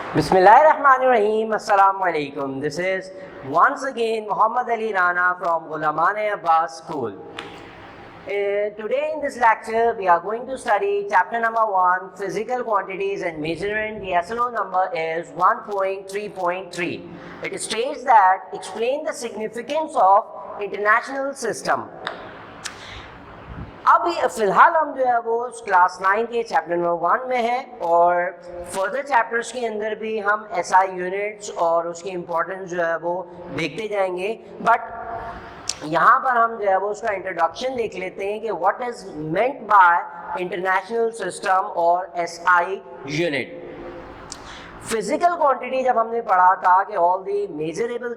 Bismillahirrahmanirrahim. Assalamu alaikum. This is once again Muhammad Ali Rana from Ghulamane Abbas School. Today in this lecture we are going to study chapter number 1, physical quantities and measurement. The SLO number is 1.3.3. It states that explain the significance of international system. अभी फ़िलहाल हम जो है वो class 9 के chapter number 1 में हैं और फर्दर चैप्टर्स के अंदर भी हम SI यूनिट्स और उसकी इम्पोर्टेंस जो है वो देखते जाएंगे, बट यहाँ पर हम जो है वो उसका इंट्रोडक्शन देख लेते हैं कि what is meant by international system और SI यूनिट। फिजिकल क्वांटिटी जब हमने पढ़ा था कि all the measurable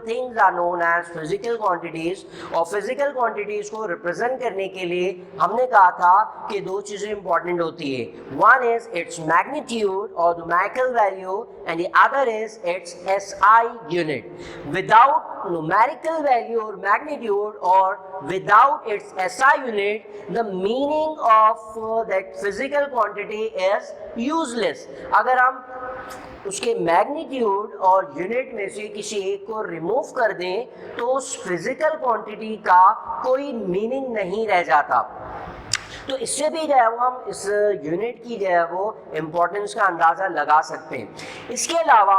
things are known as physical quantities, और फिजिकल क्वांटिटीज को रिप्रेजेंट करने के लिए हमने कहा था कि दो चीजें इंपॉर्टेंट होती है, वन इज इट्स मैग्नीट्यूड और numerical value and the other is it's SI unit. Without numerical value or magnitude or without its SI unit, the meaning of that physical quantity is useless. अगर हम उसके magnitude और unit में से किसी एक को रिमूव कर दें तो उस फिजिकल क्वांटिटी का कोई मीनिंग नहीं रह जाता। तो इससे भी जो है वो हम इस यूनिट की जो है वो इम्पोर्टेंस का अंदाज़ा लगा सकते हैं। इसके अलावा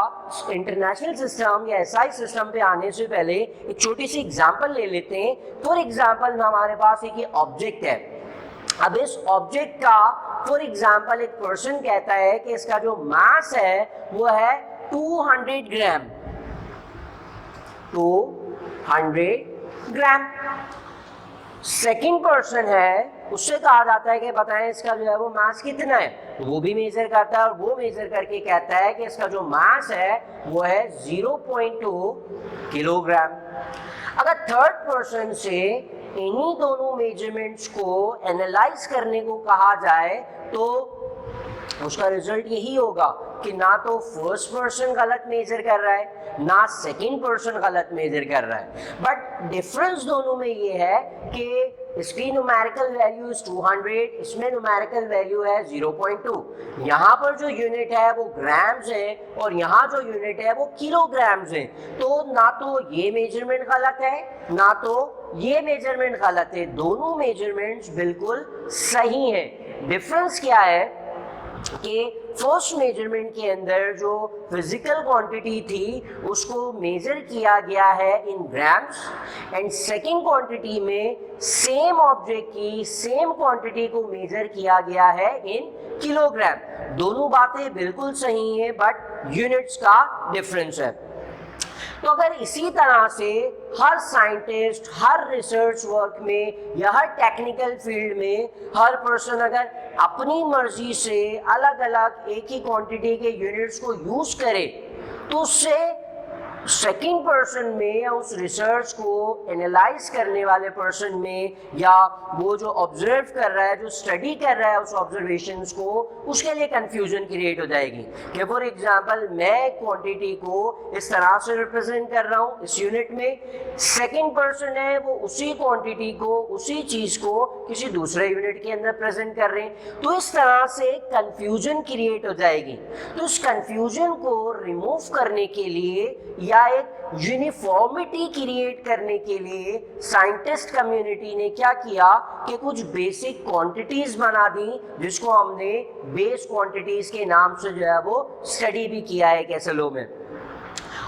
इंटरनेशनल सिस्टम या SI सिस्टम पे आने से पहले एक छोटी सी एग्जांपल ले लेते हैं। फॉर एग्जांपल हमारे पास एक ऑब्जेक्ट है। अब इस ऑब्जेक्ट का फॉर एग्जांपल एक पर्सन कहता है कि इसका जो मास है वो है 200 ग्राम, 200 ग्राम। सेकंड पर्सन है, उससे कहा जाता है कि बताएं इसका जो है वो मास कितना है, तो वो भी मेजर करता है और वो मेजर करके कहता है कि इसका जो मास है वो है 0.2 किलोग्राम। अगर थर्ड पर्सन से इन्हीं दोनों मेजरमेंट्स को एनालाइज करने को कहा जाए तो उसका रिजल्ट यही होगा कि ना तो फर्स्ट पर्सन गलत मेजर कर रहा है ना सेकंड पर्सन गलत मेजर कर रहा है, बट डिफरेंस दोनों में ये है कि इसकी न्यूमेरिकल वैल्यू इज 200, इसमें न्यूमेरिकल वैल्यू है 0.2। यहाँ पर जो यूनिट है वो ग्राम्स है और यहाँ जो यूनिट है वो किलोग्राम्स है। तो ना तो ये मेजरमेंट गलत है ना तो ये मेजरमेंट गलत है, दोनों मेजरमेंट्स बिल्कुल सही हैं। डिफरेंस क्या है कि फर्स्ट मेजरमेंट के अंदर जो फिजिकल क्वांटिटी थी उसको मेजर किया गया है in grams and second quantity में सेम ऑब्जेक्ट की सेम क्वांटिटी को मेजर किया गया है इन किलोग्राम। दोनों बातें बिल्कुल सही हैं बट यूनिट्स का डिफरेंस है। तो अगर इसी तरह से हर साइंटिस्ट हर रिसर्च वर्क में या हर टेक्निकल फील्ड में हर पर्सन अगर अपनी मर्जी से अलग अलग एक ही क्वांटिटी के यूनिट्स को यूज करे तो उससे सेकंड पर्सन में या उस रिसर्च को एनालाइज करने वाले पर्सन में या वो जो ऑब्जर्व कर रहा है, जो स्टडी कर रहा है उस ऑब्जर्वेशंस को, उसके लिए कंफ्यूजन क्रिएट हो जाएगी कि फॉर एग्जांपल मैं क्वांटिटी को इस तरह से रिप्रेजेंट कर रहा हूँ इस यूनिट में, सेकंड पर्सन है वो उसी क्वांटिटी को उसी चीज को किसी दूसरे यूनिट के अंदर प्रेजेंट कर रहे हैं, तो इस तरह से कंफ्यूजन क्रिएट हो जाएगी। तो इस कंफ्यूजन को रिमूव करने के लिए या एक यूनिफॉर्मिटी क्रिएट करने के लिए साइंटिस्ट कम्युनिटी ने क्या किया कि कुछ बेसिक क्वांटिटीज बना दी जिसको हमने बेस क्वांटिटीज के नाम से जो है वो स्टडी भी किया है SLO में,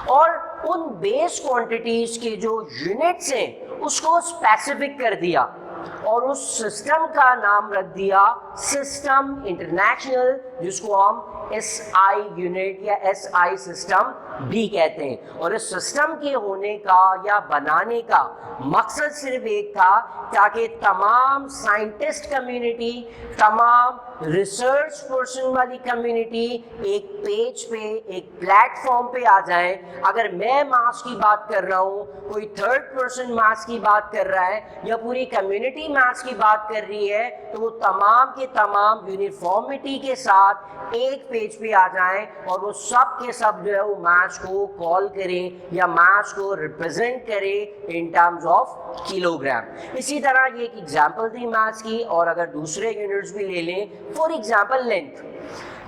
और उन बेस क्वांटिटीज के जो यूनिट्स हैं उसको स्पेसिफिक कर दिया और उस सिस्टम का नाम रख दिया सिस्टम इंटरनेशनल, जिसको हम SI यूनिट या SI सिस्टम भी कहते हैं। और इस सिस्टम के होने का या बनाने का मकसद सिर्फ एक था ताकि तमाम साइंटिस्ट कम्युनिटी, तमाम रिसर्च पर्सन वाली कम्युनिटी एक पेज पे एक प्लेटफॉर्म पे आ जाए। अगर मैं मास की बात कर रहा हूँ, कोई थर्ड पर्सन मास की बात कर रहा है या पूरी कम्युनिटी मास की बात कर रही है, तो वो तमाम के तमाम यूनिफॉर्मिटी के साथ एक पेज पे आ जाएं और वो सब के सब जो है वो मास को कॉल करें या मास को रिप्रेजेंट करें इन टर्म्स ऑफ किलोग्राम। इसी तरह ये एक एग्जांपल थी मास की, और अगर दूसरे यूनिट्स भी ले लें, फॉर एग्जांपल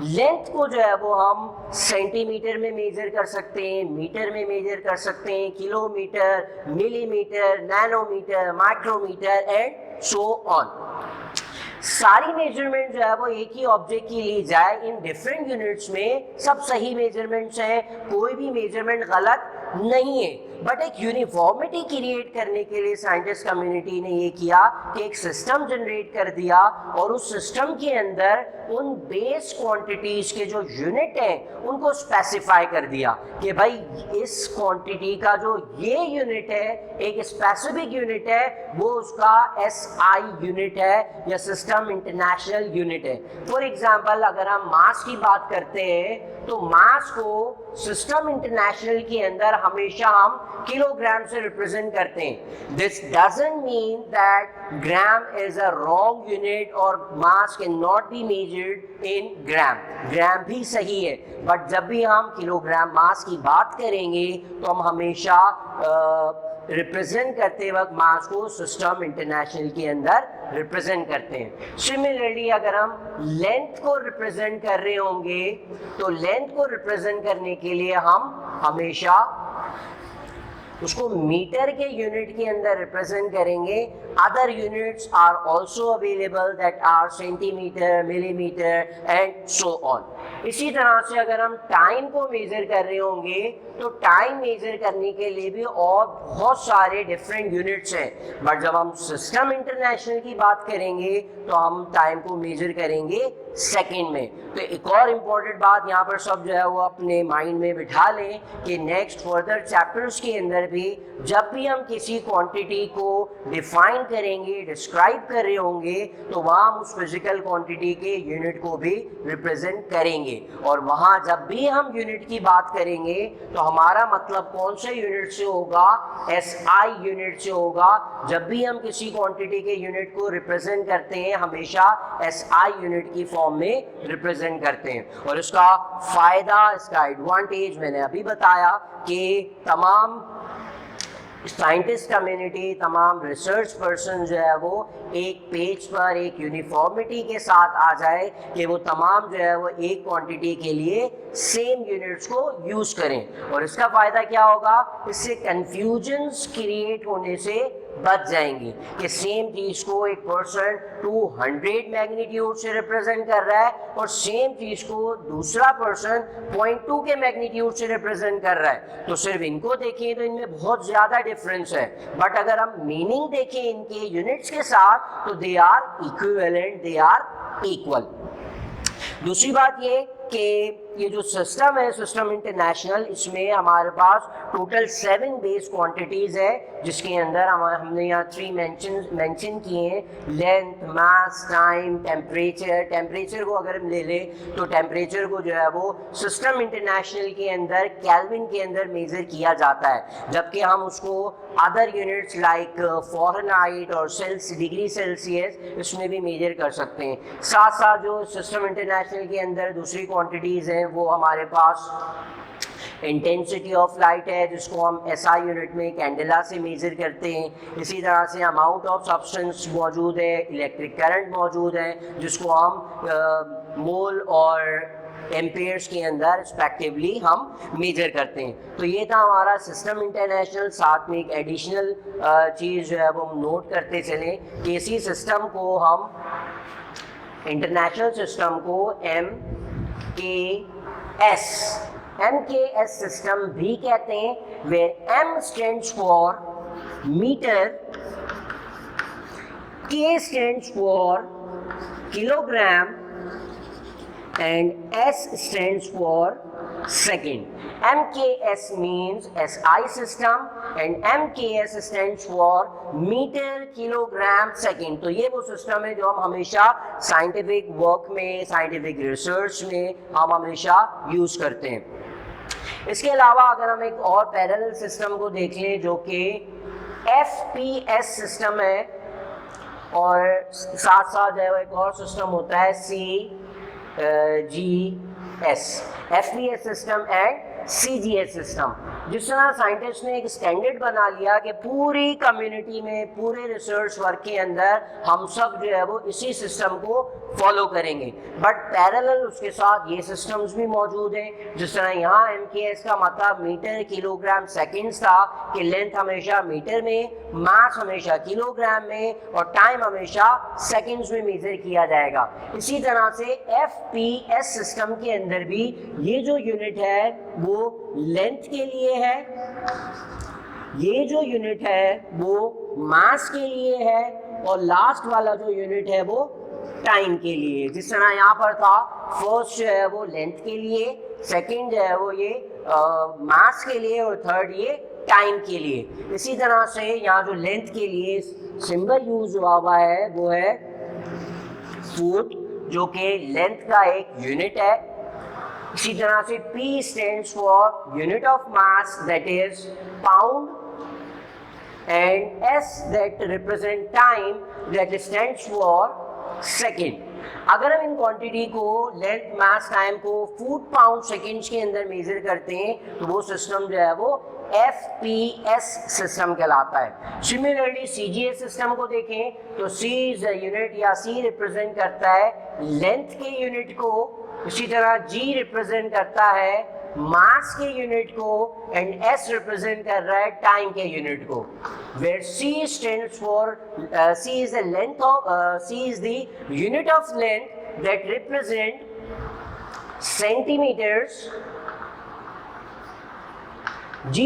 लेंथ को जो है वो हम सेंटीमीटर में मेजर कर सकते हैं, मीटर में मेजर कर सकते हैं, kilometre, millimetre, nanometre, micrometre and so on. सारी मेजरमेंट जो है वो एक ही ऑब्जेक्ट की ली जाए इन डिफरेंट यूनिट्स में, सब सही मेजरमेंट्स हैं, कोई भी मेजरमेंट गलत नहीं है। बट एक यूनिफॉर्मिटी क्रिएट करने के लिए साइंटिस्ट कम्युनिटी ने ये किया कि एक सिस्टम जनरेट कर दिया और उस सिस्टम के अंदर उन बेस क्वांटिटीज के जो यूनिट हैं उनको स्पेसिफाई कर दिया कि भाई इस क्वांटिटी का जो ये यूनिट है, एक स्पेसिफिक यूनिट है, वो उसका SI यूनिट है या सिस्टम इंटरनेशनल यूनिट है। फॉर एग्जांपल अगर हम मास की बात करते हैं तो मास को सिस्टम इंटरनेशनल के अंदर हमेशा हम किलोग्राम से रिप्रेजेंट करते हैं। This doesn't mean that gram is a wrong unit और mass can not be measured in gram. Gram भी सही है, बट जब भी हम किलोग्राम मास की बात करेंगे तो हम हमेशा रिप्रेजेंट करते वक्त मास को सिस्टम इंटरनेशनल के अंदर रिप्रेजेंट करते हैं। सिमिलरली अगर हम लेंथ को रिप्रेजेंट कर रहे होंगे तो लेंथ को रिप्रेजेंट करने के लिए हम हमेशा उसको मीटर के यूनिट के अंदर रिप्रेजेंट करेंगे। Other units are also available that are centimetre, millimetre and so on. इसी तरह से अगर हम टाइम को मेजर कर रहे होंगे तो टाइम मेजर करने के लिए भी और बहुत सारे डिफरेंट यूनिट्स हैं, बट जब हम सिस्टम इंटरनेशनल की बात करेंगे तो हम टाइम को मेजर करेंगे सेकंड में। तो एक और इम्पॉर्टेंट बात यहाँ पर सब जो है वो अपने माइंड में बिठा लें कि नेक्स्ट फर्दर चैप्टर्स के अंदर भी जब भी हम किसी क्वांटिटी को डिफाइन करेंगे, डिस्क्राइब कर रहे होंगे, तो वहाँ हम उस फिजिकल क्वांटिटी के यूनिट को भी रिप्रेजेंट करेंगे। और वहाँ जब भी हम यूनिट की बात करेंगे तो हमारा मतलब कौन से यूनिट से होगा, SI यूनिट से होगा। जब भी हम किसी क्वांटिटी के यूनिट को रिप्रेजेंट करते हैं हमेशा SI यूनिट की फॉर्म में रिप्रेजेंट करते हैं। और इसका फायदा, इसका एडवांटेज मैंने अभी बताया कि तमाम साइंटिस्ट कम्युनिटी, तमाम रिसर्च पर्सन जो है वो एक पेज पर एक यूनिफॉर्मिटी के साथ आ जाए कि वो तमाम जो है वो एक क्वांटिटी के लिए सेम यूनिट्स को यूज करें। और इसका फायदा क्या होगा, इससे कंफ्यूजन्स क्रिएट होने से बच जाएंगी कि सेम चीज को एक पर्सन 200 मैग्नीट्यूड से रिप्रेजेंट कर रहा है और सेम चीज को दूसरा पर्सन 0.2 के मैग्नीट्यूड से रिप्रेजेंट कर रहा है। तो सिर्फ इनको देखें तो इनमें बहुत ज्यादा डिफरेंस है, बट अगर हम मीनिंग देखें इनके यूनिट्स के साथ तो they are equivalent, they are equal. दूसरी बात ये कि ये जो सिस्टम है, सिस्टम इंटरनेशनल, इसमें हमारे पास टोटल 7 बेस क्वांटिटीज है, जिसके अंदर हमने यहाँ 3 मेंशन किए हैं, लेंथ, मास, टाइम, टेम्परेचर। टेम्परेचर को अगर हम ले लें तो टेम्परेचर को जो है वो सिस्टम इंटरनेशनल के अंदर केल्विन के अंदर मेजर किया जाता है, जबकि हम उसको अदर यूनिट्स लाइक फ़ारेनहाइट और डिग्री सेल्सियस इसमें भी मेजर कर सकते हैं। साथ साथ जो सिस्टम इंटरनेशनल के अंदर दूसरी क्वांटिटीज़ हैं वो हमारे पास इंटेंसिटी ऑफ लाइट है, जिसको हम SI यूनिट में कैंडेला से मेजर करते हैं। इसी तरह से अमाउंट ऑफ सब्सटेंस मौजूद है, इलेक्ट्रिक करंट मौजूद है, जिसको हम मोल और एम्पेयर्स के अंदर रिस्पेक्टिवली हम मेजर करते हैं। तो ये था हमारा सिस्टम इंटरनेशनल। साथ में एक एडिशनल चीज़ जो है वो हम नोट करते चलें कि इसी सिस्टम को हम, इंटरनेशनल सिस्टम को MKS सिस्टम भी कहते हैं, where M stands for metre, K stands for kilogram and S stands for second. MKS means SI system and MKS stands for metre, kilogram, second. तो ये वो सिस्टम है जो हम हमेशा साइंटिफिक वर्क में, साइंटिफिक रिसर्च में हम हमेशा यूज करते हैं। इसके अलावा अगर हम एक और पैरेलल सिस्टम को देख लें जो कि FPS सिस्टम है, और साथ साथ जो है एक और सिस्टम होता है GS, FPS system and CGS system. जिस तरह साइंटिस्ट ने एक स्टैंडर्ड बना लिया कि पूरी कम्युनिटी में, पूरे रिसर्च वर्क के अंदर हम सब जो है वो इसी सिस्टम को फॉलो करेंगे, बट पैरेलल उसके साथ ये सिस्टम्स भी मौजूद हैं। जिस तरह यहाँ MKS का मतलब मीटर किलोग्राम सेकेंड्स था कि लेंथ हमेशा मीटर में, मास हमेशा किलोग्राम में और टाइम हमेशा सेकेंड्स में मेजर किया जाएगा। इसी तरह से FPS सिस्टम के अंदर भी ये जो यूनिट है वो लेंथ के लिए है, ये जो यूनिट है वो मास के लिए है और लास्ट वाला जो यूनिट है वो टाइम के लिए। जिस तरह यहाँ पर था, फर्स्ट जो है वो लेंथ के लिए, सेकंड जो है वो ये मास के लिए और थर्ड ये टाइम के लिए। इसी तरह से यहाँ जो लेंथ के लिए सिंबल यूज हुआ है वो है फुट, जो कि लेंथ का एक यूनिट है। इसी तरह से P stands for unit of mass, that is pound, and S that represent time, that stands for second। अगर हम इन क्वांटिटी को, लेंथ, मास, टाइम को फुट, पाउंड, सेकेंड्स के अंदर मेजर करते हैं तो वो सिस्टम जो है वो FPS सिस्टम कहलाता है। सिमिलरली CGS सिस्टम को देखें तो C इज यूनिट या C रिप्रेजेंट करता है लेंथ के यूनिट को, इसी तरह G रिप्रेजेंट करता है मास के यूनिट को एंड S रिप्रेजेंट कर रहा है टाइम के यूनिट को। Where C stands for C is the length of C is the unit of length that represent centimeters. G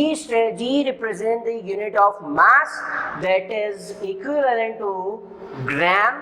represent the unit of mass that is equivalent to gram,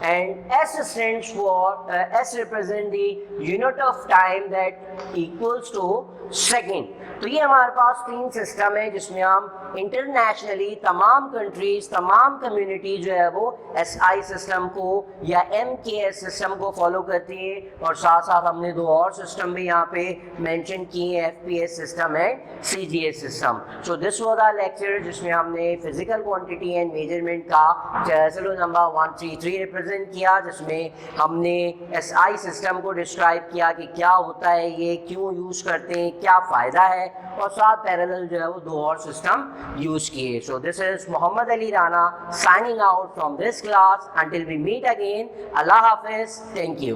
and S stands for S represent the unit of time that equals to second। तो ये हमारे पास तीन system है जिसमें हम internationally तमाम countries, तमाम community जो है वो SI सिस्टम को या MKS सिस्टम को फॉलो करती है, और साथ साथ हमने दो और सिस्टम भी यहाँ पे मेंशन किए हैं, FPS सिस्टम है, CGS system. So this was our lecture जिसमें हमने फिजिकल क्वांटिटी एंड मेजरमेंट का चैप्टर नंबर 133 रिप्रेजेंट किया, जिसमें हमने SI सिस्टम को डिस्क्राइब किया कि क्या होता है ये, क्यों यूज करते हैं, क्या फ़ायदा है, और साथ पैरेलल जो है वो दो और सिस्टम यूज किए। So this is Mohammad Ali Rana signing out from this class. Until we meet again, अल्लाह हाफिज, थैंक यू।